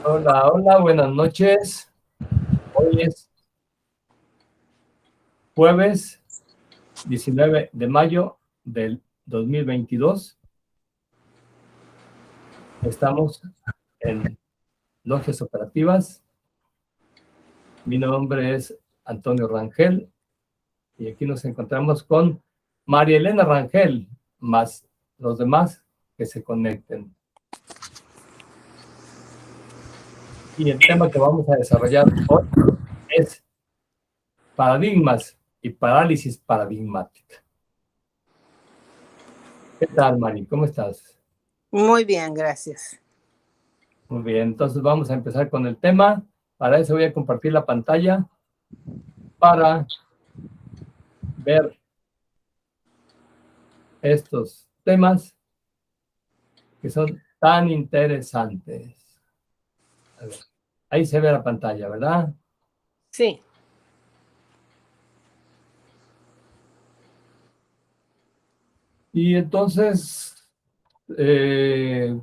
Hola, hola, buenas noches. Hoy es jueves 19 de mayo del 2022. Estamos en Logias Operativas. Mi nombre es Antonio Rangel y aquí nos encontramos con María Elena Rangel, más los demás que se conecten. Y el tema que vamos a desarrollar hoy es paradigmas y parálisis paradigmática. ¿Qué tal, Mari? ¿Cómo estás? Muy bien, gracias. Muy bien, entonces vamos a empezar con el tema. Para eso voy a compartir la pantalla para ver estos temas que son tan interesantes. A ver, ahí se ve la pantalla, ¿verdad? Sí. Y entonces,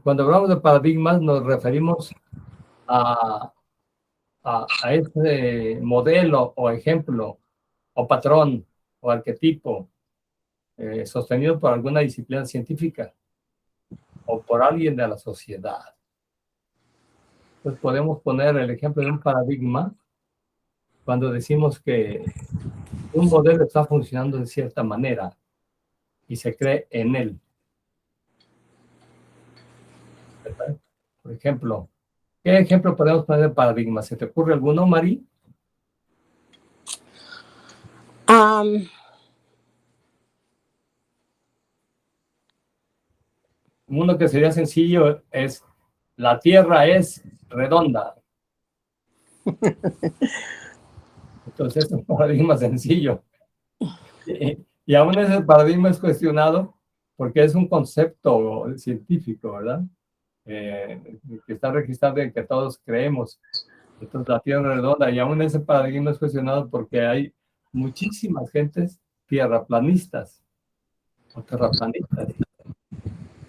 cuando hablamos de paradigmas, nos referimos a, a este modelo o ejemplo o patrón o arquetipo sostenido por alguna disciplina científica o por alguien de la sociedad. Pues podemos poner el ejemplo de un paradigma cuando decimos que un modelo está funcionando de cierta manera y se cree en él, ¿verdad? Por ejemplo, ¿qué ejemplo podemos poner de paradigma? ¿Se te ocurre alguno, Mari? Uno que sería sencillo es: la Tierra es redonda. Entonces es un paradigma sencillo. Y aún ese paradigma es cuestionado porque es un concepto científico, ¿verdad? Que está registrado en que todos creemos. Entonces la Tierra es redonda, y aún ese paradigma es cuestionado porque hay muchísimas gentes tierraplanistas o terraplanistas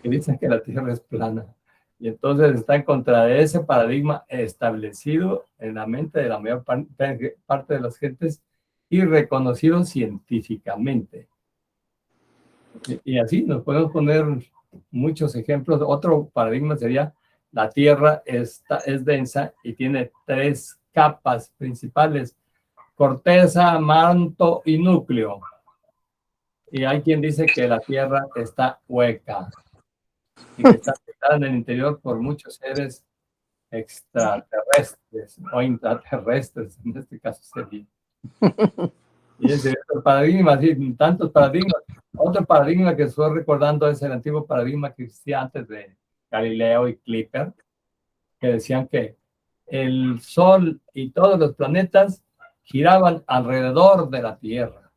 que dicen que la Tierra es plana. Y entonces está en contra de ese paradigma establecido en la mente de la mayor parte de las gentes y reconocido científicamente. Y así nos podemos poner muchos ejemplos. Otro paradigma sería: la Tierra es densa y tiene tres capas principales: corteza, manto y núcleo. Y hay quien dice que la Tierra está hueca y que está habitada en el interior por muchos seres extraterrestres o intraterrestres, en este caso sería. Y ese paradigma, sí, tantos paradigmas. Otro paradigma que estoy recordando es el antiguo paradigma que existía antes de Galileo y Kepler, que decían que el Sol y todos los planetas giraban alrededor de la Tierra,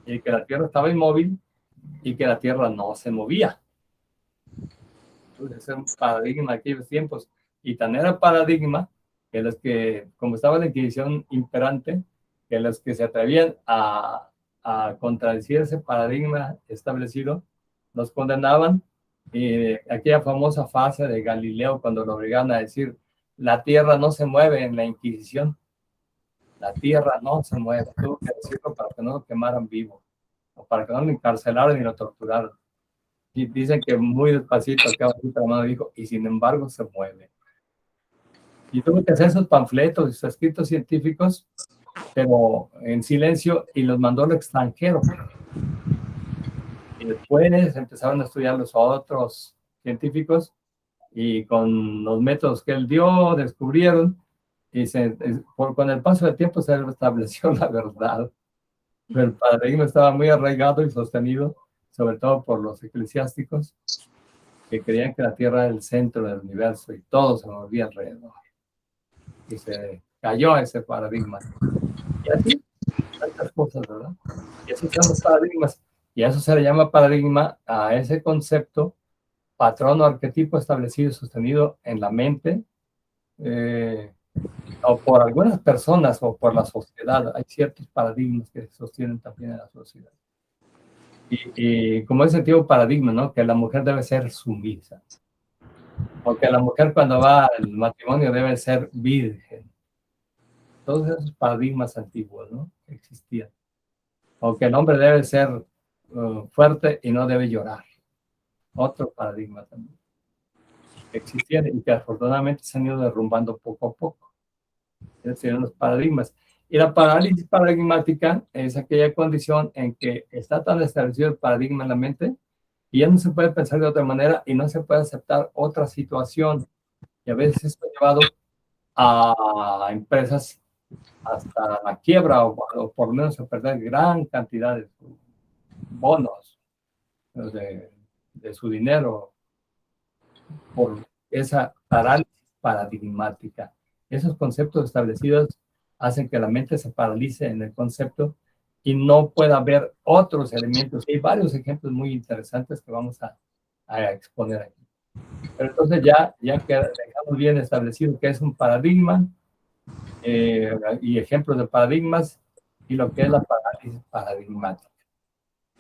y que la Tierra estaba inmóvil y que la Tierra no se movía. Entonces, ese es un paradigma de aquellos tiempos. Y tan era paradigma que los que, como estaba la Inquisición imperante, que los que se atrevían a contradecir ese paradigma establecido, los condenaban. Y aquella famosa frase de Galileo, cuando lo obligaban a decir: la Tierra no se mueve, en la Inquisición, la Tierra no se mueve, tuvo que decirlo para que no lo quemaran vivo, o para que no lo encarcelaran y lo torturaran. Y dicen que muy despacito, que bajita la mano, dijo: y sin embargo se mueve. Y tuvo que hacer esos panfletos, esos escritos científicos, pero en silencio, y los mandó al extranjero. Y después empezaron a estudiar los otros científicos, y con los métodos que él dio, descubrieron, y con el paso del tiempo se estableció la verdad. Pero el paradigma estaba muy arraigado y sostenido, sobre todo por los eclesiásticos, que creían que la Tierra era el centro del universo y todo se movía alrededor. Y se cayó ese paradigma. Y así, tantas cosas, ¿verdad? Y así son los paradigmas. Y a eso se le llama paradigma a ese concepto, patrón o arquetipo establecido y sostenido en la mente, o por algunas personas o por la sociedad. Hay ciertos paradigmas que se sostienen también en la sociedad. Y como ese tipo de paradigma, ¿no? Que la mujer debe ser sumisa. Porque la mujer cuando va al matrimonio debe ser virgen. Todos esos paradigmas antiguos, ¿no? Que existían. O que el hombre debe ser fuerte y no debe llorar. Otro paradigma también. Que existían y que afortunadamente se han ido derrumbando poco a poco. Esos serían los paradigmas. Y la parálisis paradigmática es aquella condición en que está tan establecido el paradigma en la mente y ya no se puede pensar de otra manera y no se puede aceptar otra situación. Y a veces esto ha llevado a empresas hasta la quiebra o por lo menos a perder gran cantidad de bonos de su dinero por esa parálisis paradigmática. Esos conceptos establecidos hacen que la mente se paralice en el concepto y no pueda ver otros elementos. Hay varios ejemplos muy interesantes que vamos a exponer aquí. Pero entonces ya que dejamos bien establecido que es un paradigma y ejemplos de paradigmas y lo que es la parálisis paradigmática.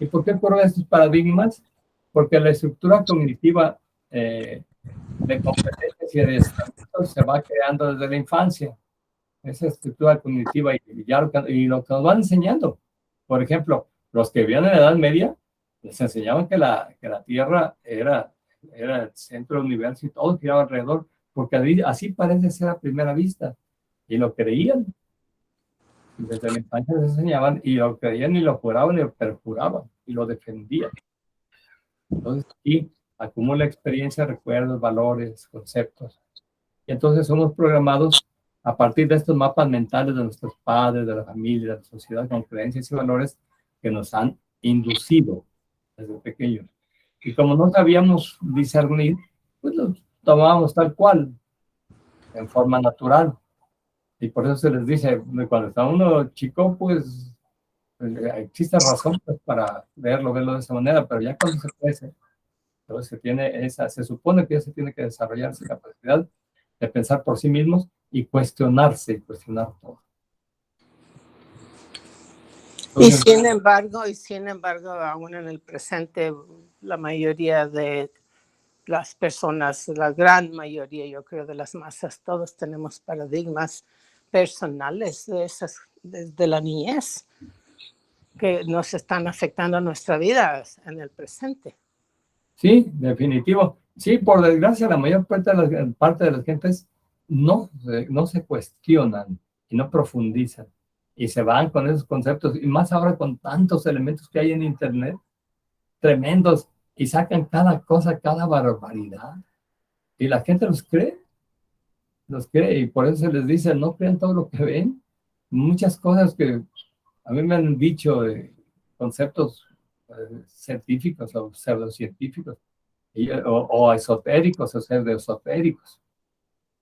¿Y por qué ocurren estos paradigmas? Porque la estructura cognitiva de competencias y de estamentos se va creando desde la infancia. Esa estructura cognitiva y lo que nos van enseñando. Por ejemplo, los que vivían en la Edad Media les enseñaban que la Tierra era el centro del universo y todo giraba alrededor, porque así parece ser a primera vista. Y lo creían. Desde la infancia les enseñaban y lo creían y lo juraban y lo perjuraban y lo defendían. Entonces, aquí acumula experiencia, recuerdos, valores, conceptos. Y entonces somos programados a partir de estos mapas mentales de nuestros padres, de la familia, de la sociedad, con creencias y valores que nos han inducido desde pequeños. Y como no sabíamos discernir, pues los tomábamos tal cual, en forma natural. Y por eso se les dice, cuando está uno chico, pues existe razón pues, para verlo de esa manera, pero ya cuando se crece, entonces se supone que ya se tiene que desarrollar esa capacidad de pensar por sí mismos y cuestionarse, cuestionar todo. Entonces, Y sin embargo, aún en el presente, la mayoría de las personas, la gran mayoría, yo creo, de las masas, todos tenemos paradigmas personales de esas, desde la niñez, que nos están afectando nuestra vida en el presente. sí, definitivo. Sí, por desgracia, la mayor parte de las gentes no se cuestionan y no profundizan y se van con esos conceptos y más ahora con tantos elementos que hay en Internet, tremendos, y sacan cada cosa, cada barbaridad y la gente los cree y por eso se les dice, no crean todo lo que ven. Muchas cosas que a mí me han dicho de conceptos científicos o pseudocientíficos o esotéricos o pseudoesotéricos.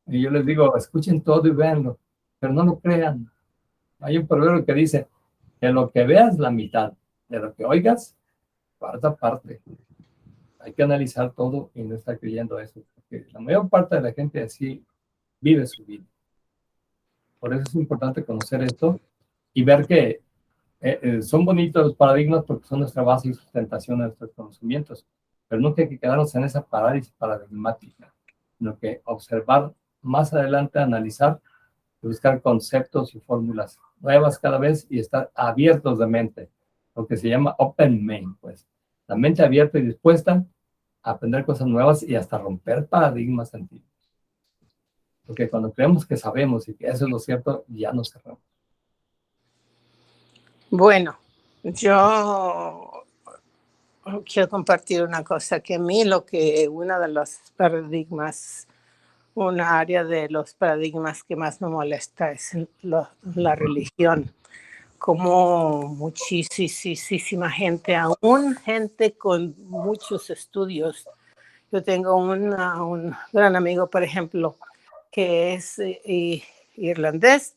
Y yo les digo, escuchen todo y véanlo, pero no lo crean. Hay un proverbio que dice, de lo que veas la mitad, de lo que oigas, cuarta parte. Hay que analizar todo y no estar creyendo eso, porque la mayor parte de la gente así vive su vida. Por eso es importante conocer esto y ver que son bonitos los paradigmas porque son nuestra base y sustentación de nuestros conocimientos, pero nunca hay que quedarnos en esa parálisis paradigmática, sino que observar más adelante, analizar, buscar conceptos y fórmulas nuevas cada vez y estar abiertos de mente, lo que se llama open mind, pues, la mente abierta y dispuesta a aprender cosas nuevas y hasta romper paradigmas antiguos. Porque cuando creemos que sabemos y que eso es lo cierto, ya nos cerramos. Bueno, yo quiero compartir una cosa, que a mí una de los paradigmas, una área de los paradigmas que más me molesta es la religión. Como muchísima gente, aún gente con muchos estudios. Yo tengo un gran amigo, por ejemplo, que es irlandés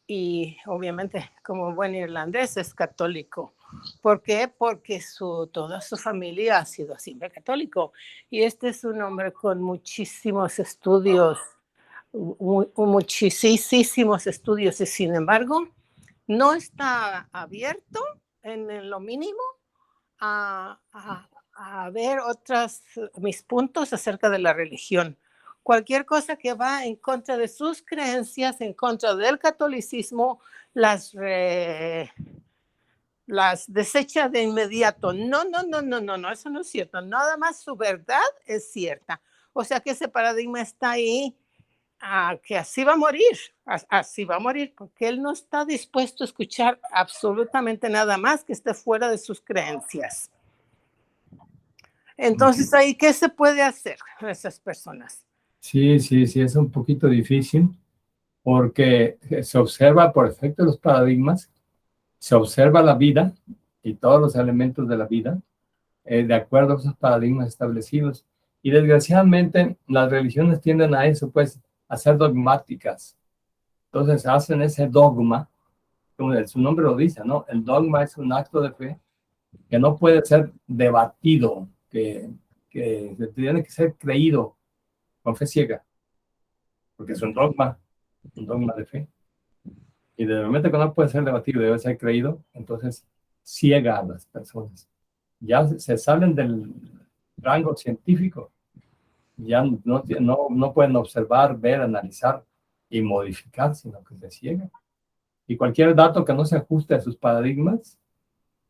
y obviamente como buen irlandés es católico. ¿Por qué? Porque toda su familia ha sido siempre católico. Y este es un hombre con muchísimos estudios, muchísimos estudios, y sin embargo, no está abierto en lo mínimo a ver mis puntos acerca de la religión. cualquier cosa que va en contra de sus creencias, en contra del catolicismo, las desecha de inmediato. No, eso no es cierto. Nada más su verdad es cierta. O sea que ese paradigma está ahí, que así va a morir, así va a morir, porque él no está dispuesto a escuchar absolutamente nada más que esté fuera de sus creencias. Entonces, ahí, ¿qué se puede hacer con esas personas? Sí, es un poquito difícil porque se observa por efecto de los paradigmas, se observa la vida y todos los elementos de la vida de acuerdo a esos paradigmas establecidos. Y desgraciadamente las religiones tienden a eso, pues, a ser dogmáticas. Entonces hacen ese dogma, como su nombre lo dice, ¿no? El dogma es un acto de fe que no puede ser debatido, que tiene que ser creído con fe ciega, porque es un dogma de fe. Y de momento que no puede ser debatido, debe ser creído, entonces ciega a las personas. Ya se salen del rango científico, ya no pueden observar, ver, analizar y modificar, sino que se ciegan. Y cualquier dato que no se ajuste a sus paradigmas,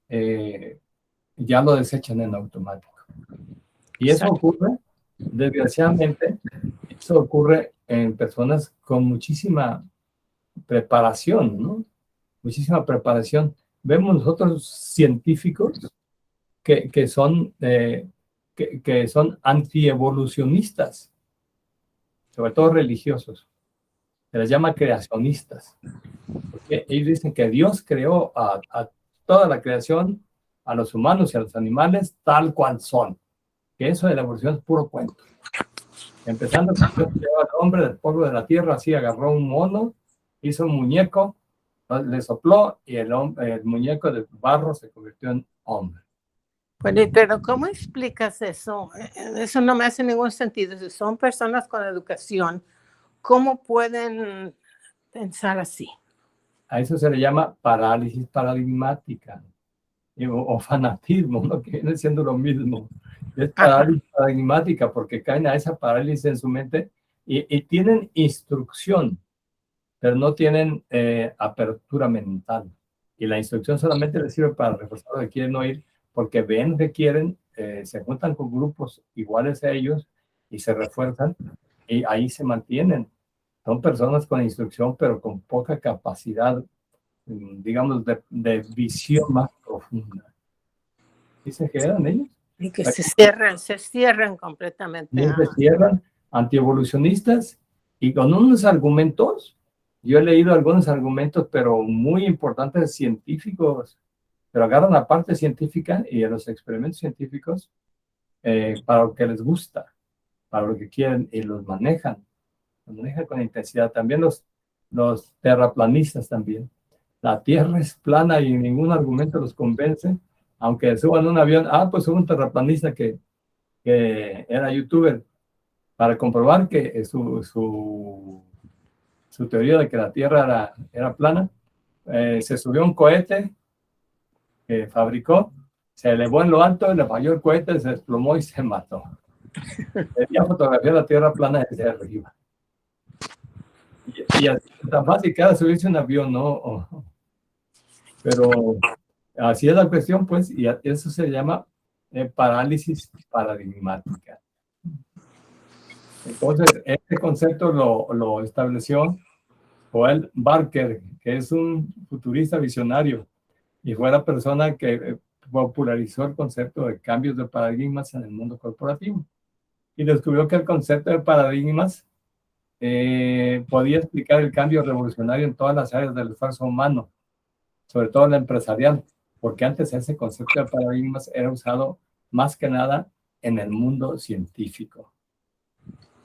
ya lo desechan en automático. Y eso ocurre, desgraciadamente, eso ocurre en personas con muchísima preparación, ¿no? Muchísima preparación. Vemos nosotros científicos que son antievolucionistas, sobre todo religiosos. Se les llama creacionistas. Porque ellos dicen que Dios creó a toda la creación, a los humanos y a los animales, tal cual son. Que eso de la evolución es puro cuento. Empezando con Dios creó al hombre del polvo de la tierra, así agarró un mono, hizo un muñeco, le sopló y el muñeco de barro se convirtió en hombre. Bueno, pero ¿cómo explicas eso? Eso no me hace ningún sentido. Si son personas con educación, ¿cómo pueden pensar así? A eso se le llama parálisis paradigmática o fanatismo, ¿no? Que viene siendo lo mismo. Es parálisis paradigmática porque caen a esa parálisis en su mente y tienen instrucción, pero no tienen apertura mental. Y la instrucción solamente les sirve para reforzar lo que quieren oír, porque ven que quieren, se juntan con grupos iguales a ellos y se refuerzan y ahí se mantienen. Son personas con instrucción, pero con poca capacidad, digamos, de visión más profunda. ¿Y se quedan ellos? Y que se cierran completamente. Y se cierran, antievolucionistas y con unos argumentos. Yo he leído algunos argumentos, pero muy importantes, científicos, pero agarran la parte científica y los experimentos científicos para lo que les gusta, para lo que quieren, y los manejan con intensidad. También los terraplanistas también. La Tierra es plana y ningún argumento los convence, aunque suban un avión. Pues hubo un terraplanista que era youtuber, para comprobar que su teoría de que la Tierra era plana, se subió a un cohete que fabricó, se elevó en lo alto, le falló el cohete, se desplomó y se mató. Quería fotografiar la Tierra plana desde arriba. Y así tan fácil que era subirse a un avión, ¿no? Pero así es la cuestión, pues, y eso se llama parálisis paradigmática. Entonces, este concepto lo estableció Joel Barker, que es un futurista visionario y fue la persona que popularizó el concepto de cambios de paradigmas en el mundo corporativo. Y descubrió que el concepto de paradigmas podía explicar el cambio revolucionario en todas las áreas del esfuerzo humano, sobre todo en la empresarial, porque antes ese concepto de paradigmas era usado más que nada en el mundo científico.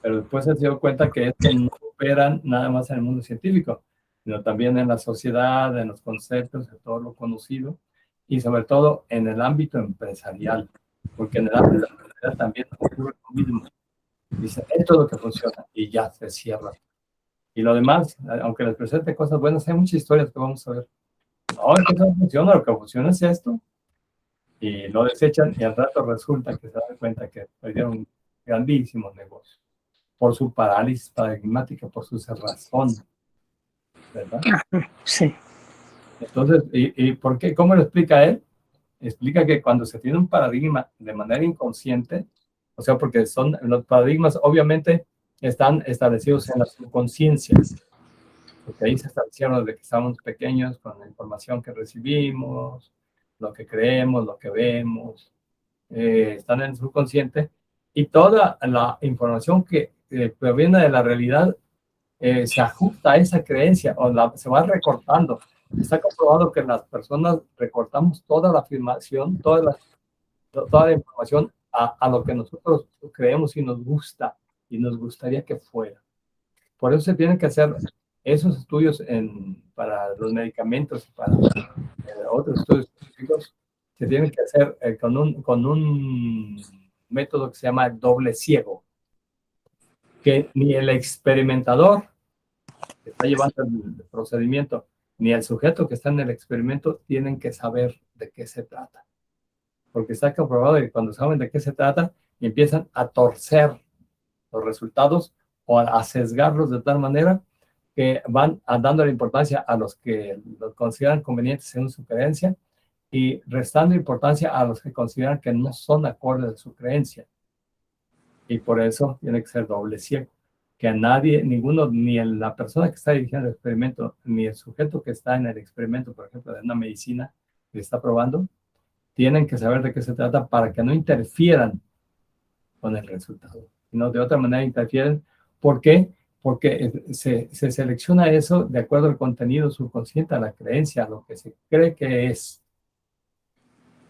Pero después se dio cuenta que esto no opera nada más en el mundo científico, sino también en la sociedad, en los conceptos, en todo lo conocido, y sobre todo en el ámbito empresarial, porque en el ámbito empresarial también ocurre lo mismo. Dice, esto es lo que funciona, y ya se cierra. Y lo demás, aunque les presente cosas buenas, hay muchas historias que vamos a ver. No, esto no funciona, lo que funciona es esto. Y lo desechan, y al rato resulta que se dan cuenta que perdieron grandísimos negocios. por su parálisis paradigmática, por su cerrazón, ¿verdad? Sí. Entonces, ¿y por qué? ¿Cómo lo explica él? Explica que cuando se tiene un paradigma de manera inconsciente, o sea, porque los paradigmas obviamente están establecidos en la subconsciencia, porque ahí se establecieron desde que estábamos pequeños con la información que recibimos, lo que creemos, lo que vemos, están en el subconsciente, y toda la información que proviene de la realidad se ajusta a esa creencia o se va recortando. Está comprobado que las personas recortamos toda la afirmación, toda la información a lo que nosotros creemos y nos gusta y nos gustaría que fuera. Por eso se tienen que hacer esos estudios para los medicamentos y para otros estudios científicos. Se tienen que hacer con un método que se llama doble ciego, que ni el experimentador que está llevando el procedimiento ni el sujeto que está en el experimento tienen que saber de qué se trata. Porque está comprobado que cuando saben de qué se trata, empiezan a torcer los resultados o a sesgarlos de tal manera que van dando la importancia a los que los consideran convenientes según su creencia y restando importancia a los que consideran que no son acordes a su creencia. Y por eso tiene que ser doble ciego. Que a nadie, ninguno, ni la persona que está dirigiendo el experimento, ni el sujeto que está en el experimento, por ejemplo, de una medicina que está probando, tienen que saber de qué se trata para que no interfieran con el resultado, sino de otra manera interfieren. ¿Por qué? Porque se selecciona eso de acuerdo al contenido subconsciente, a la creencia, a lo que se cree que es.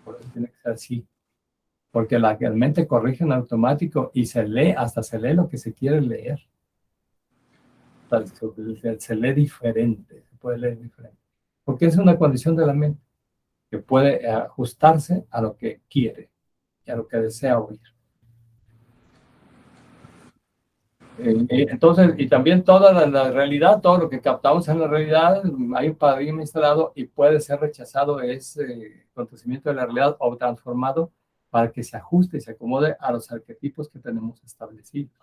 Por eso tiene que ser así. Porque la mente corrige en automático y hasta se lee lo que se quiere leer. Se lee diferente, se puede leer diferente. Porque es una condición de la mente que puede ajustarse a lo que quiere y a lo que desea oír. Entonces, y también toda la realidad, todo lo que captamos en la realidad, hay un paradigma instalado y puede ser rechazado ese acontecimiento de la realidad o transformado para que se ajuste y se acomode a los arquetipos que tenemos establecidos.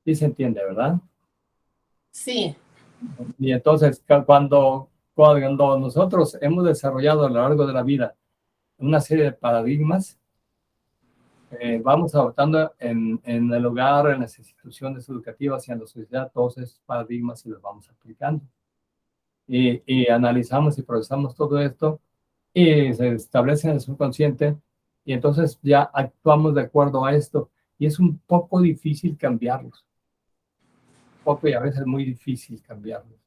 ¿Sí se entiende, verdad? Sí. Y entonces, cuando nosotros hemos desarrollado a lo largo de la vida una serie de paradigmas, vamos adoptando en el hogar, en las instituciones educativas y en la sociedad todos esos paradigmas y los vamos aplicando. Y analizamos y procesamos todo esto y se establece en el subconsciente y entonces ya actuamos de acuerdo a esto y es un poco difícil cambiarlos. Poco y a veces muy difícil cambiarlos.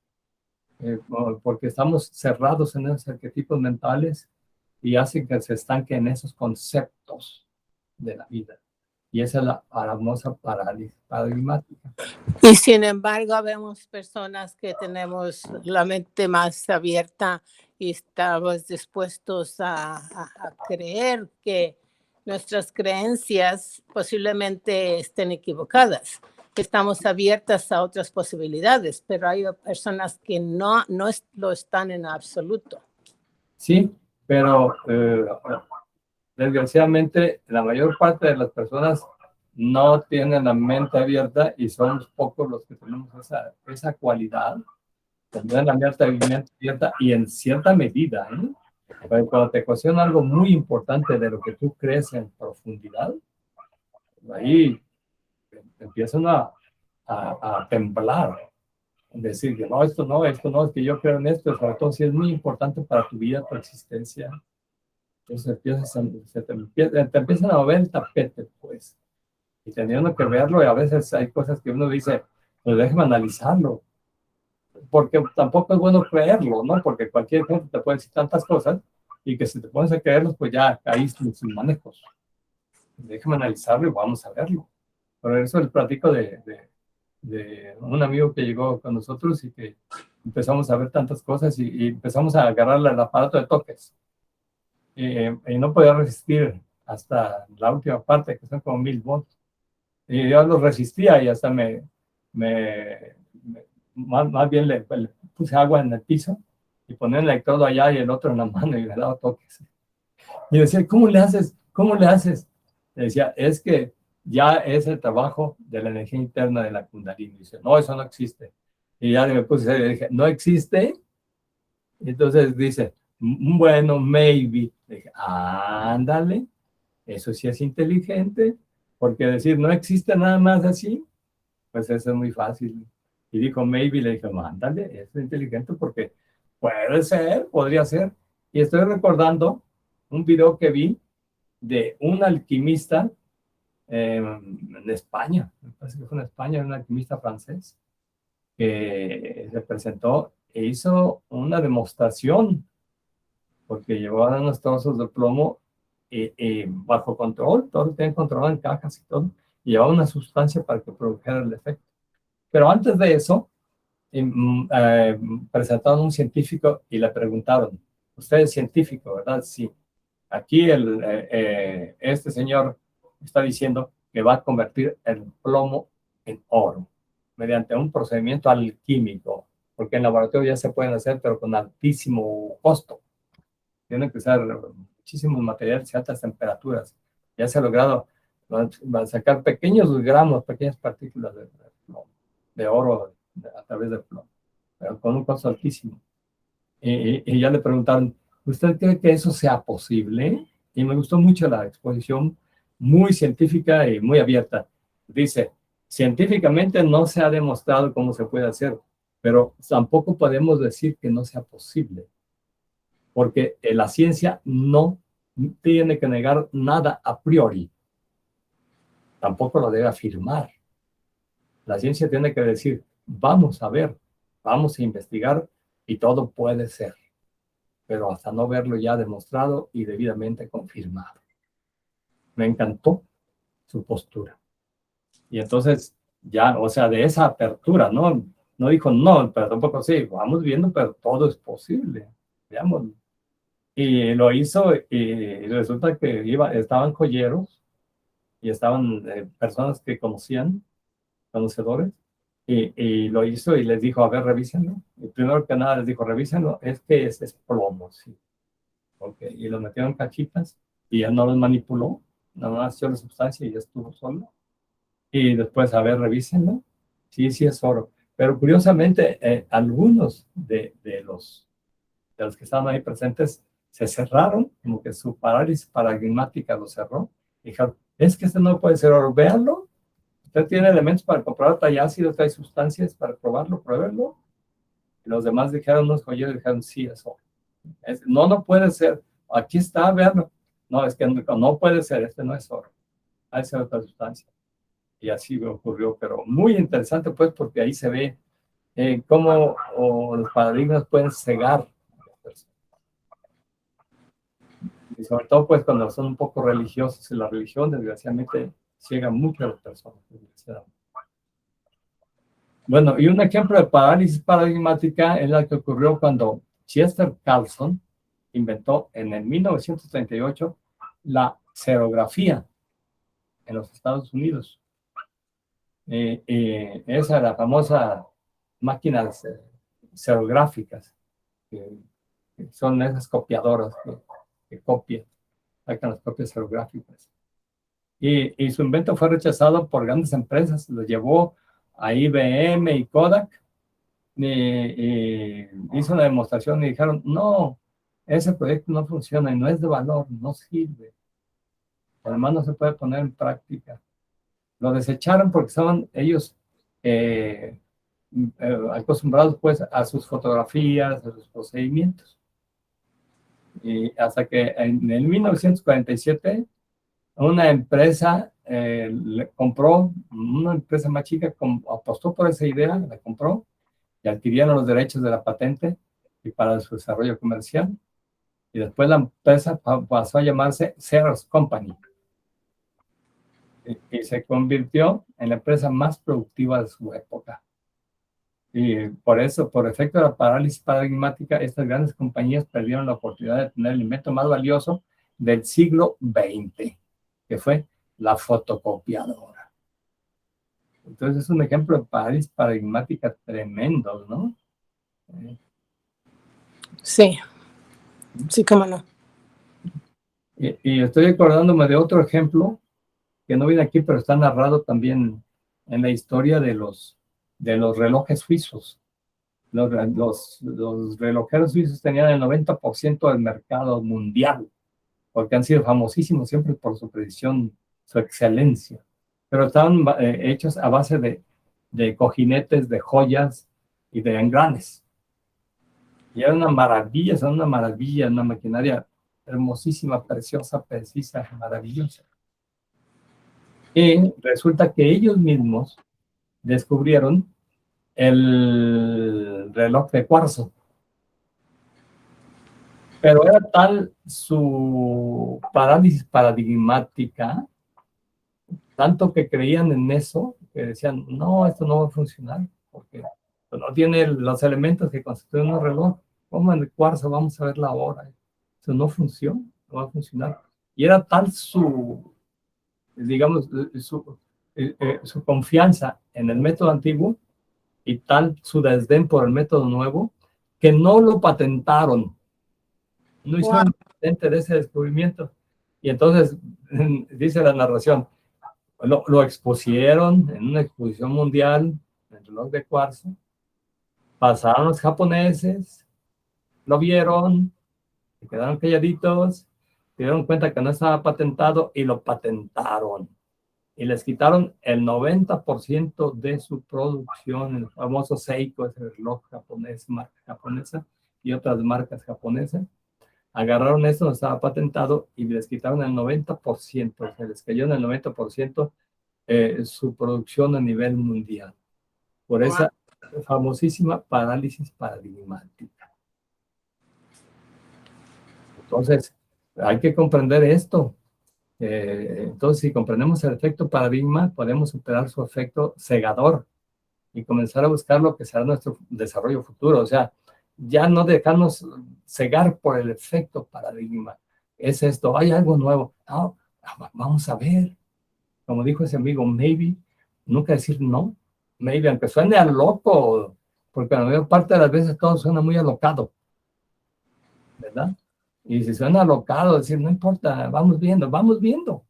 Porque estamos cerrados en esos arquetipos mentales y hacen que se estanque en esos conceptos de la vida. Y esa es la famosa parálisis paradigmática. Y sin embargo, vemos personas que tenemos la mente más abierta y estamos dispuestos a creer que nuestras creencias posiblemente estén equivocadas. Estamos abiertas a otras posibilidades, pero hay personas que no lo están en absoluto. Sí, pero desgraciadamente la mayor parte de las personas no tienen la mente abierta y somos pocos los que tenemos esa cualidad, tener la mente abierta y en cierta medida, pero cuando te cuestiona algo muy importante de lo que tú crees en profundidad, ahí empiezan a temblar, decir que no, esto no, es que yo creo en esto, sobre todo si es muy importante para tu vida, tu existencia. Entonces te empiezan a mover el tapete, pues, y teniendo que verlo, y a veces hay cosas que uno dice, pues déjeme analizarlo, porque tampoco es bueno creerlo, ¿no? Porque cualquier gente te puede decir tantas cosas, y que si te pones a creerlos, pues ya caíste en sus manejos. Déjame analizarlo y vamos a verlo. Por eso les platico de un amigo que llegó con nosotros y que empezamos a ver tantas cosas y empezamos a agarrarle el aparato de toques. Y no podía resistir hasta la última parte, que son como 1000 volts. Y yo lo resistía y hasta más bien le puse agua en el piso y ponía el electrodo allá y el otro en la mano y le daba toques. Y decía, ¿cómo le haces? ¿Cómo le haces? Le decía, es que ya es el trabajo de la energía interna de la Kundalini. Dice, no, eso no existe. Y ya me puse serio y dije, ¿no existe? Entonces dice, bueno, maybe. Dije, ándale, eso sí es inteligente, porque decir no existe nada más así, pues eso es muy fácil. Y dijo, maybe, le dije, ándale, es inteligente porque puede ser, podría ser. Y estoy recordando un video que vi de un alquimista en España, me parece que fue en España, un alquimista francés, que se presentó e hizo una demostración porque llevaban unos trozos de plomo bajo control, todo lo tenían controlado en cajas y todo, y llevaba una sustancia para que produjera el efecto. Pero antes de eso, presentaron a un científico y le preguntaron, usted es científico, ¿verdad? Sí. Aquí este señor está diciendo que va a convertir el plomo en oro mediante un procedimiento alquímico, porque en laboratorio ya se pueden hacer, pero con altísimo costo. Tienen que usar muchísimos materiales y altas temperaturas. Ya se ha logrado sacar pequeños gramos, pequeñas partículas de oro a través del plomo, pero con un costo altísimo. Y ya le preguntaron, ¿usted cree que eso sea posible? Y me gustó mucho la exposición, muy científica y muy abierta. Dice, científicamente no se ha demostrado cómo se puede hacer, pero tampoco podemos decir que no sea posible, porque la ciencia no tiene que negar nada a priori, tampoco lo debe afirmar. La ciencia tiene que decir, vamos a ver, vamos a investigar y todo puede ser, pero hasta no verlo ya demostrado y debidamente confirmado. Me encantó su postura. Y entonces ya, o sea, de esa apertura, ¿no? No dijo no, pero tampoco sí, vamos viendo, pero todo es posible, veamos. Y lo hizo y resulta que estaban joyeros y estaban personas que conocedores, y lo hizo y les dijo, a ver, revísenlo. Y primero que nada les dijo, revísenlo, es que es plomo, sí. Okay. Y lo metieron en cajitas y él no los manipuló, nada más echó la sustancia y ya estuvo solo. Y después, a ver, revísenlo. Sí, sí es oro. Pero curiosamente, algunos de los que estaban ahí presentes se cerraron, como que su parálisis paradigmática lo cerró. Dijeron, es que este no puede ser oro, véanlo. Usted tiene elementos para comprobar, hay ácidos, hay sustancias para probarlo, pruébenlo. Y los demás dijeron, unos joyeros dijeron, sí, es oro. No puede ser. Aquí está, veanlo. No, es que no puede ser, este no es oro. Hay otra sustancia. Y así ocurrió, pero muy interesante, pues, porque ahí se ve cómo los paradigmas pueden cegar a las personas. Y sobre todo, pues, cuando son un poco religiosos, y la religión, desgraciadamente, ciega mucho a las personas. Bueno, y un ejemplo de parálisis paradigmática es la que ocurrió cuando Chester Carlson inventó en el 1938 la serografía en los Estados Unidos. Esa, la famosa máquinas serográficas, que son esas copiadoras que copian, sacan las copias serográficas. Y su invento fue rechazado por grandes empresas, lo llevó a IBM y Kodak, hizo una demostración y dijeron, no, ese proyecto no funciona y no es de valor, no sirve. Además no se puede poner en práctica. Lo desecharon porque estaban ellos acostumbrados pues a sus fotografías, a sus procedimientos. Y hasta que en el 1947 una empresa compró, una empresa más chica apostó por esa idea, la compró y adquirieron los derechos de la patente y para su desarrollo comercial. Y después la empresa pasó a llamarse Xerox Company. Y se convirtió en la empresa más productiva de su época. Y por eso, por efecto de la parálisis paradigmática, estas grandes compañías perdieron la oportunidad de tener el invento más valioso del siglo XX, que fue la fotocopiadora. Entonces es un ejemplo de parálisis paradigmática tremendo, ¿no? Sí, sí, cómo no. Y estoy acordándome de otro ejemplo que no viene aquí, pero está narrado también en la historia de los relojes suizos. Los relojeros suizos tenían el 90% del mercado mundial, porque han sido famosísimos siempre por su precisión, su excelencia. Pero estaban hechos a base de cojinetes, de joyas y de engranes. Y era una maravilla, una maquinaria hermosísima, preciosa, precisa, maravillosa. Y resulta que ellos mismos descubrieron el reloj de cuarzo. Pero era tal su parálisis paradigmática, tanto que creían en eso, que decían, no, esto no va a funcionar, porque no tiene los elementos que constituyen un reloj. ¿Cómo en el cuarzo vamos a ver la hora? Eso no funciona, no va a funcionar. Y era tal su, digamos, su confianza en el método antiguo y tal su desdén por el método nuevo, que no lo patentaron. No hicieron patente de ese descubrimiento. Y entonces, dice la narración, lo expusieron en una exposición mundial, el reloj de cuarzo, pasaron los japoneses, lo vieron, se quedaron calladitos, se dieron cuenta que no estaba patentado y lo patentaron. Y les quitaron el 90% de su producción, el famoso Seiko, ese reloj japonés, marca japonesa, y otras marcas japonesas. Agarraron esto, no estaba patentado, y les quitaron el 90%, se les cayó en el 90% su producción a nivel mundial, por esa famosísima parálisis paradigmática. Entonces, hay que comprender esto. Entonces, si comprendemos el efecto paradigma, podemos superar su efecto cegador y comenzar a buscar lo que será nuestro desarrollo futuro. O sea, ya no dejarnos cegar por el efecto paradigma. Es esto, hay algo nuevo. No, vamos a ver. Como dijo ese amigo, maybe, nunca decir no. Maybe, aunque suene a loco, porque la mayor parte de las veces todo suena muy alocado, ¿verdad? Y si suena alocado, decir, no importa, vamos viendo, vamos viendo.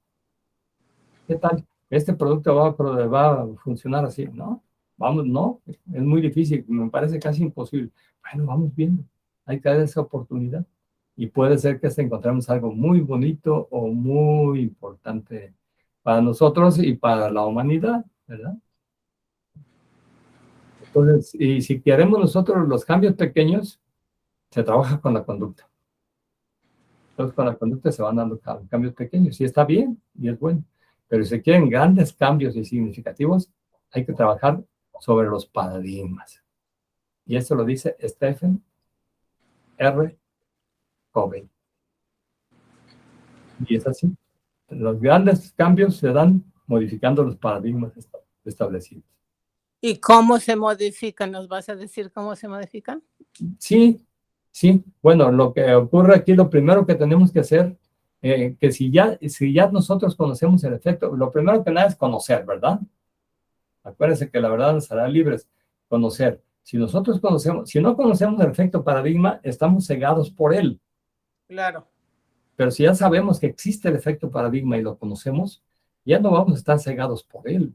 ¿Qué tal? Este producto va a funcionar así, ¿no? Vamos, no, es muy difícil, me parece casi imposible. Bueno, vamos viendo, hay que dar esa oportunidad. Y puede ser que hasta encontremos algo muy bonito o muy importante para nosotros y para la humanidad, ¿verdad? Entonces, y si queremos nosotros los cambios pequeños, se trabaja con la conducta. Entonces, con la conducta se van dando cambios pequeños y está bien y es bueno. Pero si se quieren grandes cambios y significativos, hay que trabajar sobre los paradigmas. Y esto lo dice Stephen R. Covey. Y es así. Los grandes cambios se dan modificando los paradigmas establecidos. ¿Y cómo se modifican? ¿Nos vas a decir cómo se modifican? Sí, sí. Bueno, lo que ocurre aquí, lo primero que tenemos que hacer, que si ya nosotros conocemos el efecto, lo primero que nada es conocer, ¿verdad? Acuérdense que la verdad nos hará libres. Conocer. Si nosotros conocemos, si no conocemos el efecto paradigma, estamos cegados por él. Claro. Pero si ya sabemos que existe el efecto paradigma y lo conocemos, ya no vamos a estar cegados por él.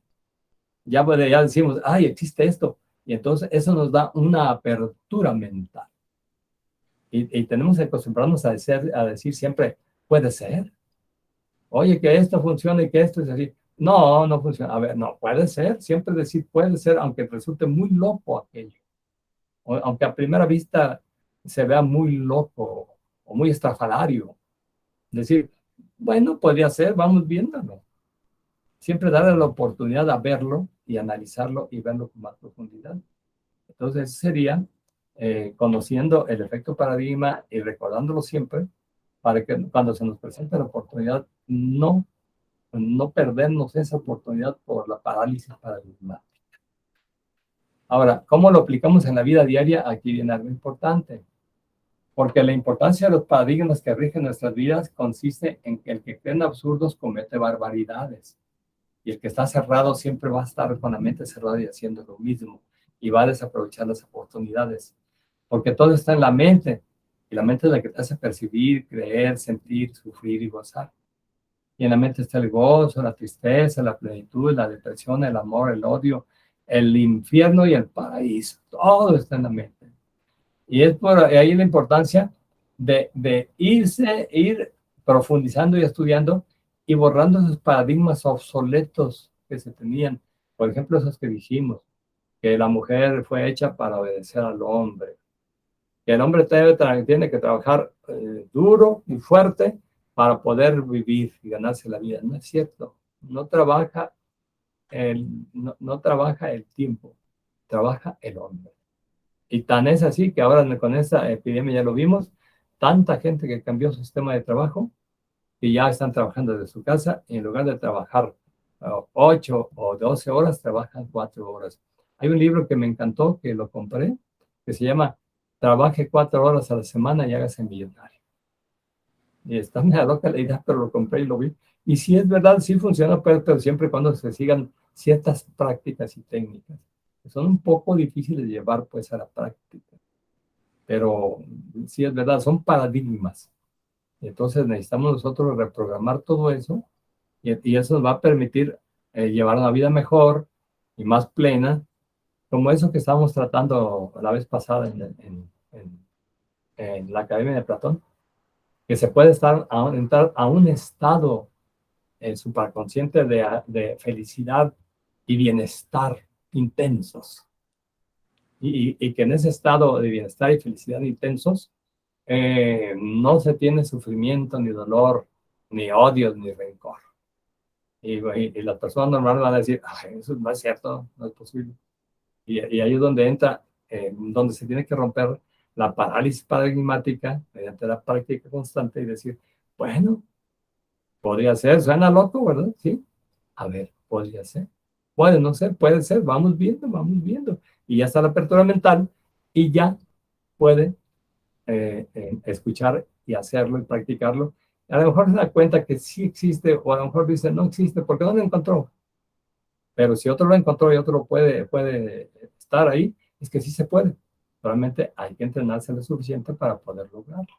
Ya decimos, ay, existe esto. Y entonces eso nos da una apertura mental. Y tenemos que acostumbrarnos a decir siempre, puede ser. Oye, que esto funciona y que esto es así. No, no funciona. A ver, no, puede ser. Siempre decir puede ser, aunque resulte muy loco aquello. Aunque a primera vista se vea muy loco o muy estrafalario. Decir, bueno, podría ser, vamos viéndolo. Siempre darle la oportunidad a verlo y analizarlo y verlo con más profundidad. Entonces sería conociendo el efecto paradigma y recordándolo siempre para que cuando se nos presente la oportunidad no perdernos esa oportunidad por la parálisis paradigmática. Ahora, ¿cómo lo aplicamos en la vida diaria? Aquí viene algo importante. Porque la importancia de los paradigmas que rigen nuestras vidas consiste en que el que cree en absurdos comete barbaridades. Y el que está cerrado siempre va a estar con la mente cerrada y haciendo lo mismo. Y va a desaprovechar las oportunidades. Porque todo está en la mente. Y la mente es la que te hace percibir, creer, sentir, sufrir y gozar. Y en la mente está el gozo, la tristeza, la plenitud, la depresión, el amor, el odio, el infierno y el paraíso. Todo está en la mente. Y es por ahí la importancia de ir profundizando y estudiando y borrando esos paradigmas obsoletos que se tenían. Por ejemplo, esos que dijimos, que la mujer fue hecha para obedecer al hombre, que el hombre tiene que trabajar duro y fuerte para poder vivir y ganarse la vida. No es cierto. No trabaja el tiempo, trabaja el hombre. Y tan es así que ahora con esta epidemia ya lo vimos, tanta gente que cambió su sistema de trabajo y ya están trabajando desde su casa y en lugar de trabajar 8 o 12 horas, trabajan 4 horas. Hay un libro que me encantó, que lo compré, que se llama Trabaje 4 horas a la semana y hágase millonario. Y está medio loca la idea, pero lo compré y lo vi. Y sí es verdad, sí funciona, pero siempre y cuando se sigan ciertas prácticas y técnicas, que son un poco difíciles de llevar pues a la práctica. Pero sí es verdad, son paradigmas. Entonces necesitamos nosotros reprogramar todo eso y eso nos va a permitir llevar una vida mejor y más plena, como eso que estábamos tratando la vez pasada en la Academia de Platón, que se puede entrar a un estado supraconsciente de felicidad y bienestar intensos. Y que en ese estado de bienestar y felicidad intensos no se tiene sufrimiento, ni dolor, ni odio, ni rencor. Y la persona normal va a decir, eso no es cierto, no es posible. Y ahí es donde entra, donde se tiene que romper la parálisis paradigmática mediante la práctica constante y decir, bueno, podría ser, suena loco, ¿verdad? Sí. A ver, podría ser. Puede no ser, puede ser, vamos viendo, vamos viendo. Y ya está la apertura mental y ya puede escuchar y hacerlo y practicarlo. A lo mejor se da cuenta que sí existe o a lo mejor dice no existe porque no lo encontró. Pero si otro lo encontró y otro puede estar ahí, es que sí se puede. Realmente hay que entrenarse lo suficiente para poder lograrlo.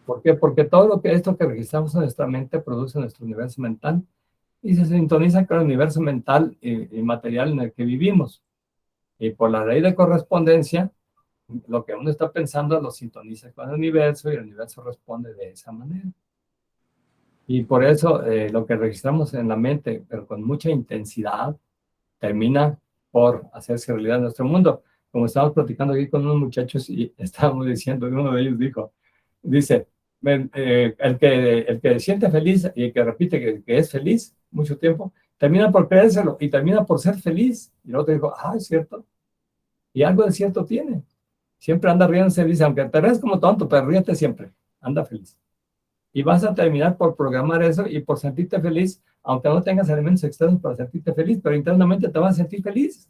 ¿Por qué? Porque todo esto que registramos en nuestra mente produce nuestro universo mental y se sintoniza con el universo mental y material en el que vivimos. Y por la ley de correspondencia, lo que uno está pensando lo sintoniza con el universo y el universo responde de esa manera. Y por eso lo que registramos en la mente, pero con mucha intensidad, termina por hacerse realidad en nuestro mundo. Como estábamos platicando aquí con unos muchachos y estábamos diciendo, uno de ellos dice, el que siente feliz y el que repite que es feliz mucho tiempo, termina por creérselo y termina por ser feliz. Y el otro dijo, es cierto. Y algo de cierto tiene. Siempre anda riéndose, dice, aunque te ríes como tonto, pero ríete siempre, anda feliz. Y vas a terminar por programar eso y por sentirte feliz, aunque no tengas elementos externos para sentirte feliz, pero internamente te vas a sentir feliz,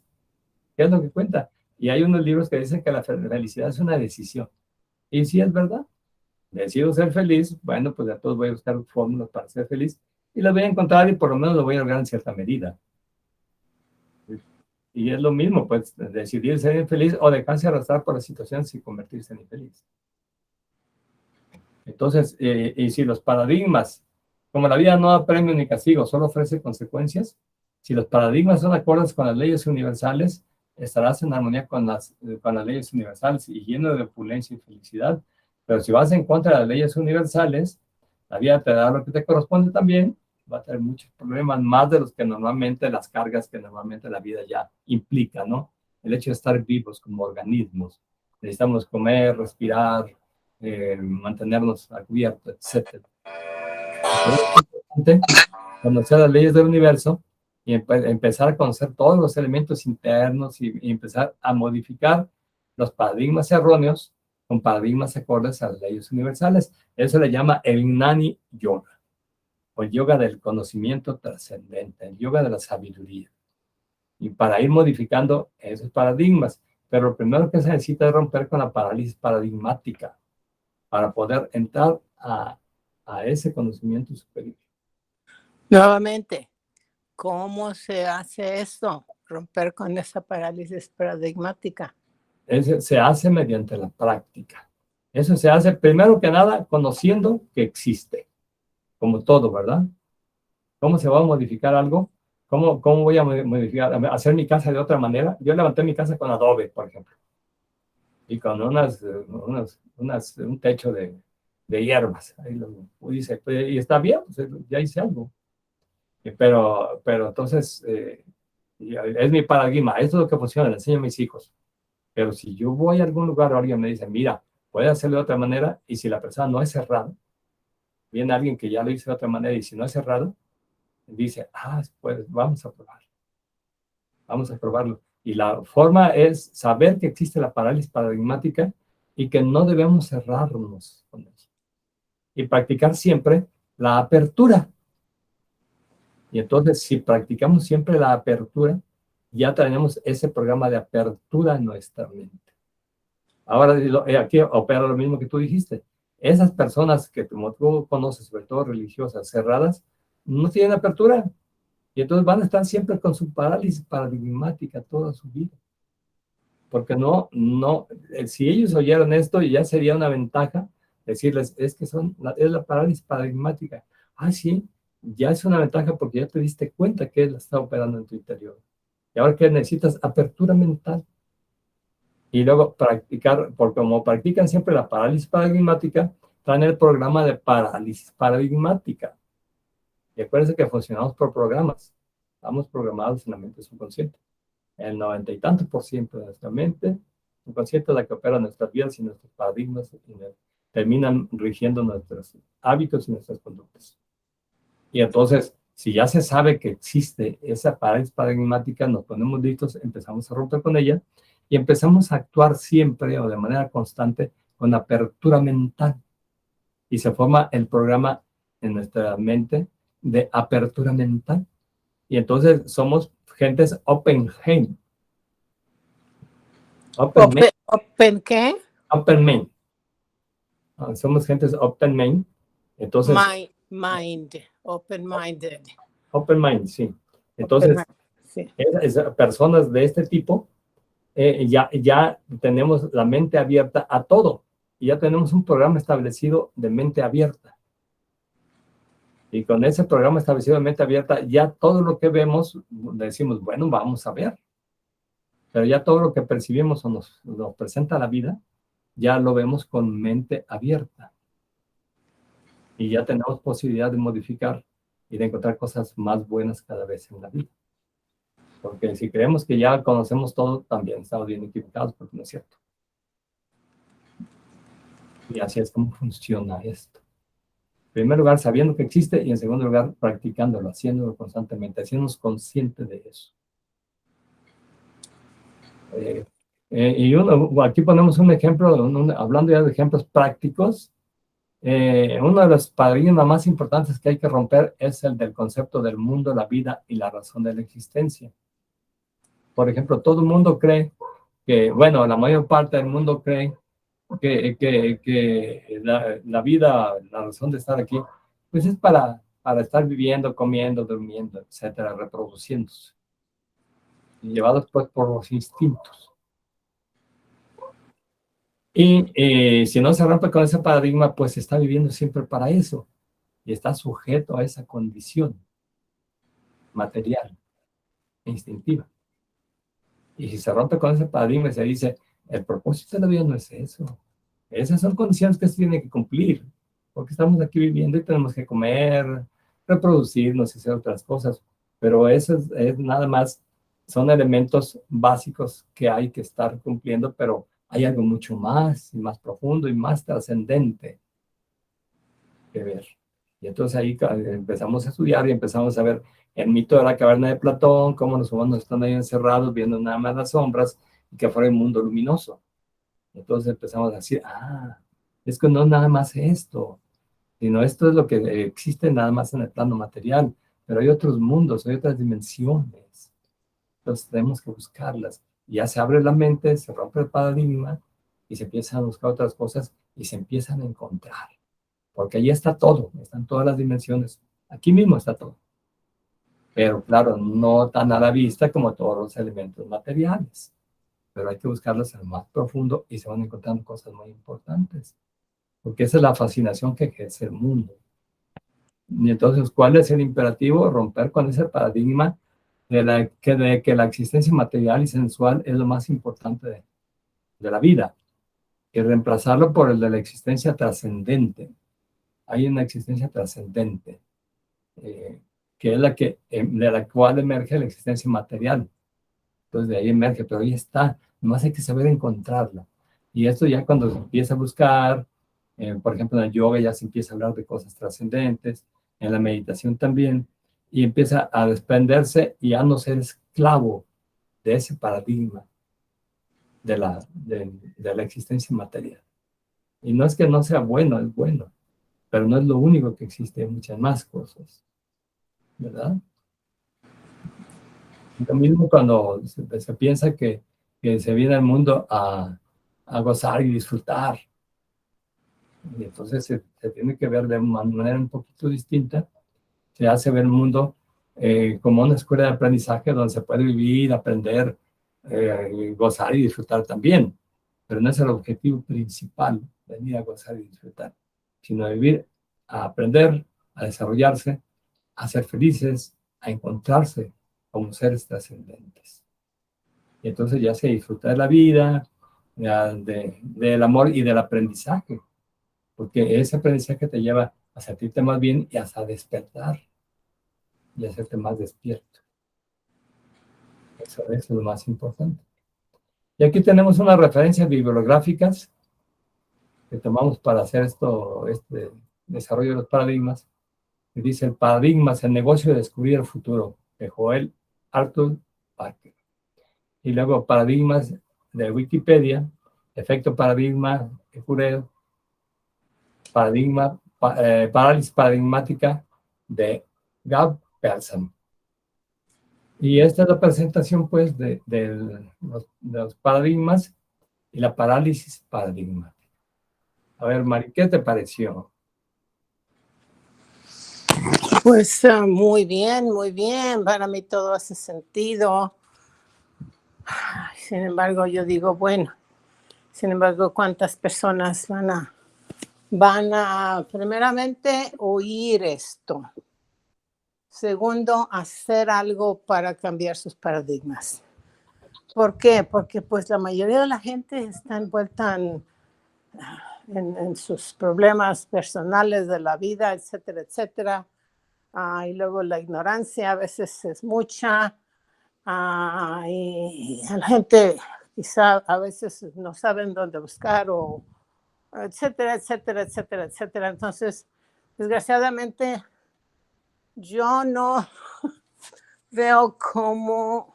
que es lo que cuenta. Y hay unos libros que dicen que la felicidad es una decisión. Y sí es verdad. Decido ser feliz, bueno, pues a todos voy a buscar fórmulas para ser feliz y las voy a encontrar y por lo menos lo voy a lograr en cierta medida. Y es lo mismo, pues, decidir ser infeliz o dejarse arrastrar por las situaciones y convertirse en infeliz. Entonces, y si los paradigmas, como la vida no da premio ni castigo, solo ofrece consecuencias, si los paradigmas son acordes con las leyes universales, estarás en armonía con las leyes universales y lleno de opulencia y felicidad. Pero si vas en contra de las leyes universales, la vida te da lo que te corresponde también, va a tener muchos problemas, más de los que normalmente, las cargas que normalmente la vida ya implica, ¿no? El hecho de estar vivos como organismos. Necesitamos comer, respirar, mantenernos a cubierto, etc. Es importante conocer las leyes del universo y empezar a conocer todos los elementos internos y empezar a modificar los paradigmas erróneos con paradigmas acordes a las leyes universales. Eso le llama el Gnani Yoga, o el yoga del conocimiento trascendente, el yoga de la sabiduría. Y para ir modificando esos paradigmas. Pero lo primero que se necesita es romper con la parálisis paradigmática para poder entrar a ese conocimiento superior. Nuevamente, ¿cómo se hace esto? Romper con esa parálisis paradigmática. Se hace mediante la práctica. Eso se hace primero que nada conociendo que existe. como todo, ¿verdad? ¿Cómo se va a modificar algo? ¿Cómo voy a modificar, hacer mi casa de otra manera? Yo levanté mi casa con adobe, por ejemplo, y con un techo de hierbas. Ahí lo hice, pues, y está bien, pues, ya hice algo. Pero entonces, es mi paradigma, esto es lo que funciona, le enseño a mis hijos. Pero si yo voy a algún lugar o alguien me dice, mira, puede hacerlo de otra manera, y si la persona no es cerrada, viene alguien que ya lo hizo de otra manera, y si no es cerrado, dice, pues vamos a probarlo. Y la forma es saber que existe la parálisis paradigmática y que no debemos cerrarnos con eso. Y practicar siempre la apertura. Y entonces, si practicamos siempre la apertura, ya tenemos ese programa de apertura en nuestra mente. Ahora, aquí opera lo mismo que tú dijiste. Esas personas que tú conoces, sobre todo religiosas, cerradas, no tienen apertura. Y entonces van a estar siempre con su parálisis paradigmática toda su vida. Porque si ellos oyeran esto, ya sería una ventaja decirles, es que es la parálisis paradigmática. Sí, ya es una ventaja porque ya te diste cuenta que él está operando en tu interior. Y ahora que necesitas apertura mental. Y luego practicar, porque como practican siempre la parálisis paradigmática, traen el programa de parálisis paradigmática. Y acuérdense que funcionamos por programas. Estamos programados en la mente subconsciente. El 90 y tantos por ciento de nuestra mente subconsciente es la que opera nuestras vidas y nuestros paradigmas y terminan rigiendo nuestros hábitos y nuestras conductas. Y entonces, si ya se sabe que existe esa parálisis paradigmática, nos ponemos listos, empezamos a romper con ella y empezamos a actuar siempre o de manera constante con apertura mental. Y se forma el programa en nuestra mente de apertura mental. Y entonces somos gentes Oppenheim. ¿Open qué? Oppenheim. Somos gentes Oppenheim. Entonces, Open-minded. Open mind, sí. Entonces, sí. Personas de este tipo, ya tenemos la mente abierta a todo. Y ya tenemos un programa establecido de mente abierta. Y con ese programa establecido de mente abierta, ya todo lo que vemos, decimos, bueno, vamos a ver. Pero ya todo lo que percibimos o nos presenta la vida, ya lo vemos con mente abierta. Y ya tenemos posibilidad de modificar y de encontrar cosas más buenas cada vez en la vida. Porque si creemos que ya conocemos todo, también estamos bien equivocados, porque no es cierto. Y así es como funciona esto. En primer lugar, sabiendo que existe, y en segundo lugar, practicándolo, haciéndolo constantemente, haciéndonos conscientes de eso. Aquí ponemos un ejemplo, hablando ya de ejemplos prácticos. Uno de los paradigmas más importantes que hay que romper es el del concepto del mundo, la vida y la razón de la existencia. Por ejemplo, todo el mundo cree bueno, la mayor parte del mundo cree que la vida, la razón de estar aquí, pues es para estar viviendo, comiendo, durmiendo, etcétera, reproduciéndose, y llevados pues por los instintos. Y si no se rompe con ese paradigma, pues está viviendo siempre para eso y está sujeto a esa condición material e instintiva. Y si se rompe con ese paradigma y se dice, el propósito de la vida no es eso. Esas son condiciones que se tienen que cumplir, porque estamos aquí viviendo y tenemos que comer, reproducirnos y hacer otras cosas. Pero eso es nada más, son elementos básicos que hay que estar cumpliendo, pero hay algo mucho más y más profundo y más trascendente que ver. Y entonces ahí empezamos a estudiar y empezamos a ver el mito de la caverna de Platón, cómo los humanos están ahí encerrados viendo nada más las sombras y que fuera un mundo luminoso. Entonces empezamos a decir, es que no nada más esto, sino esto es lo que existe nada más en el plano material, pero hay otros mundos, hay otras dimensiones. Entonces tenemos que buscarlas. Y ya se abre la mente, se rompe el paradigma y se empiezan a buscar otras cosas y se empiezan a encontrar. Porque ahí está todo, están todas las dimensiones. Aquí mismo está todo. Pero claro, no tan a la vista como todos los elementos materiales. Pero hay que buscarlos en lo más profundo y se van encontrando cosas muy importantes. Porque esa es la fascinación que ejerce el mundo. Y entonces, ¿cuál es el imperativo? Romper con ese paradigma de que la existencia material y sensual es lo más importante de la vida, y reemplazarlo por el de la existencia trascendente. Hay una existencia trascendente, que es de la cual emerge la existencia material. Entonces de ahí emerge, pero ahí está, nomás hay que saber encontrarla. Y esto ya cuando se empieza a buscar, por ejemplo, en el yoga ya se empieza a hablar de cosas trascendentes, en la meditación también, y empieza a desprenderse y a no ser esclavo de ese paradigma de la existencia material. Y no es que no sea bueno, es bueno, pero no es lo único que existe, hay muchas más cosas, ¿verdad? Lo mismo cuando se piensa que se viene al mundo a gozar y disfrutar. Y entonces se tiene que ver de una manera un poquito distinta. Se hace ver el mundo como una escuela de aprendizaje donde se puede vivir, aprender, gozar y disfrutar también. Pero no es el objetivo principal, venir a gozar y disfrutar, sino vivir, a aprender, a desarrollarse, a ser felices, a encontrarse como seres trascendentes. Y entonces ya se disfruta de la vida, del amor y del aprendizaje, porque ese aprendizaje te lleva a sentirte más bien y hasta despertar y hacerte más despierto. Eso es lo más importante. Y aquí tenemos unas referencias bibliográficas que tomamos para hacer este desarrollo de los paradigmas. Que dice: el paradigma es el negocio de descubrir el futuro, de Joel Arthur Parker. Y luego paradigmas de Wikipedia, efecto paradigma de Jurel, parálisis paradigmática de Gab Persson. Y esta es la presentación, pues, de los paradigmas y la parálisis paradigmática. A ver, Mari, ¿qué te pareció? Pues muy bien, muy bien. Para mí todo hace sentido. Sin embargo, yo digo, bueno, sin embargo, ¿cuántas personas van a primeramente oír esto? Segundo, hacer algo para cambiar sus paradigmas. ¿Por qué? Porque pues la mayoría de la gente está envuelta en sus problemas personales de la vida, etcétera, etcétera. Y luego la ignorancia a veces es mucha. Y la gente quizá a veces no saben dónde buscar, o etcétera, etcétera, etcétera, etcétera. Entonces, desgraciadamente, yo no veo cómo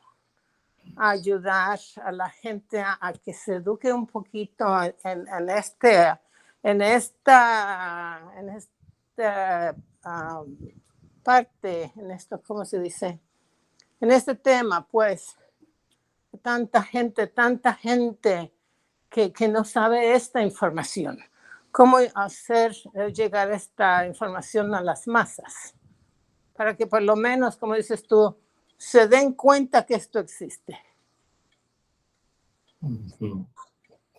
ayudar a la gente a que se eduque un poquito en esta parte, en esto, ¿cómo se dice? En este tema, pues, tanta gente que no sabe esta información. ¿Cómo hacer llegar esta información a las masas? Para que por lo menos, como dices tú, se den cuenta que esto existe.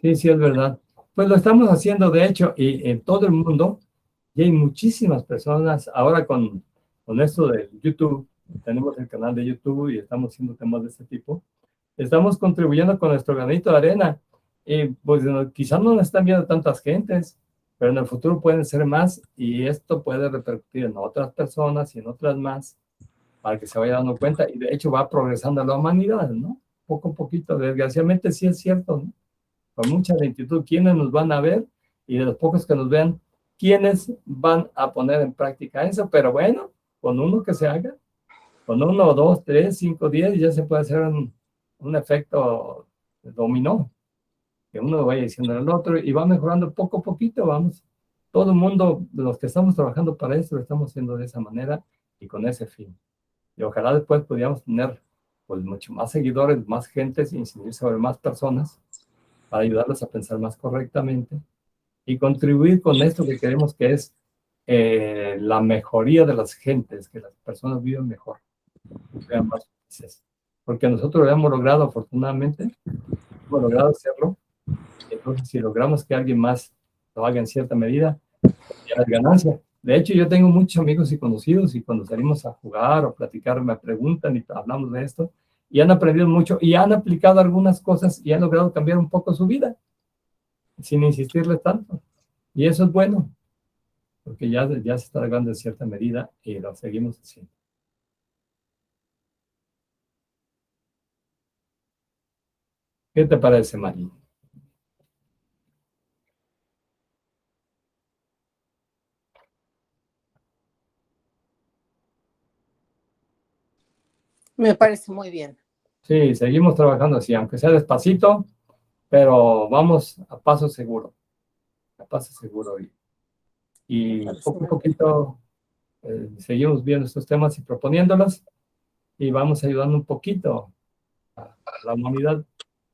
Sí, sí, es verdad. Pues lo estamos haciendo, de hecho, y en todo el mundo, y hay muchísimas personas, ahora con esto de YouTube, tenemos el canal de YouTube y estamos haciendo temas de este tipo, estamos contribuyendo con nuestro granito de arena, y pues quizás no nos están viendo tantas gentes, pero en el futuro pueden ser más, y esto puede repercutir en otras personas y en otras más, para que se vaya dando cuenta, y de hecho va progresando la humanidad, ¿no? Poco a poquito, desgraciadamente sí es cierto, ¿no? Con mucha lentitud, ¿quiénes nos van a ver? Y de los pocos que nos vean, ¿quiénes van a poner en práctica eso? Pero bueno, con uno que se haga, con 1, 2, 3, 5, 10, ya se puede hacer un efecto dominó, que uno vaya diciendo al otro y va mejorando poco a poquito, vamos. Todo el mundo, los que estamos trabajando para esto, lo estamos haciendo de esa manera y con ese fin. Y ojalá después pudiéramos tener pues mucho más seguidores, más gentes, incidir sobre más personas para ayudarlos a pensar más correctamente y contribuir con esto que queremos, que es la mejoría de las gentes, que las personas vivan mejor, sean más felices. Porque nosotros lo hemos logrado, afortunadamente, hemos logrado hacerlo. Entonces, si logramos que alguien más lo haga en cierta medida, ya es ganancia. De hecho, yo tengo muchos amigos y conocidos y cuando salimos a jugar o platicar me preguntan y hablamos de esto y han aprendido mucho y han aplicado algunas cosas y han logrado cambiar un poco su vida sin insistirle tanto. Y eso es bueno, porque ya se está logrando en cierta medida y lo seguimos haciendo. ¿Qué te parece, Mari? Me parece muy bien. Sí, seguimos trabajando así, aunque sea despacito, pero vamos a paso seguro, a paso seguro. Y poco a poquito seguimos viendo estos temas y proponiéndolos y vamos ayudando un poquito a la humanidad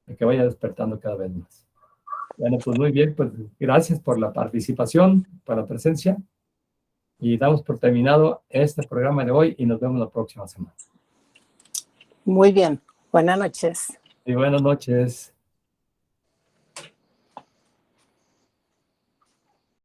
a que vaya despertando cada vez más. Bueno, pues muy bien, pues gracias por la participación, por la presencia y damos por terminado este programa de hoy y nos vemos la próxima semana. Muy bien. Buenas noches. Y buenas noches.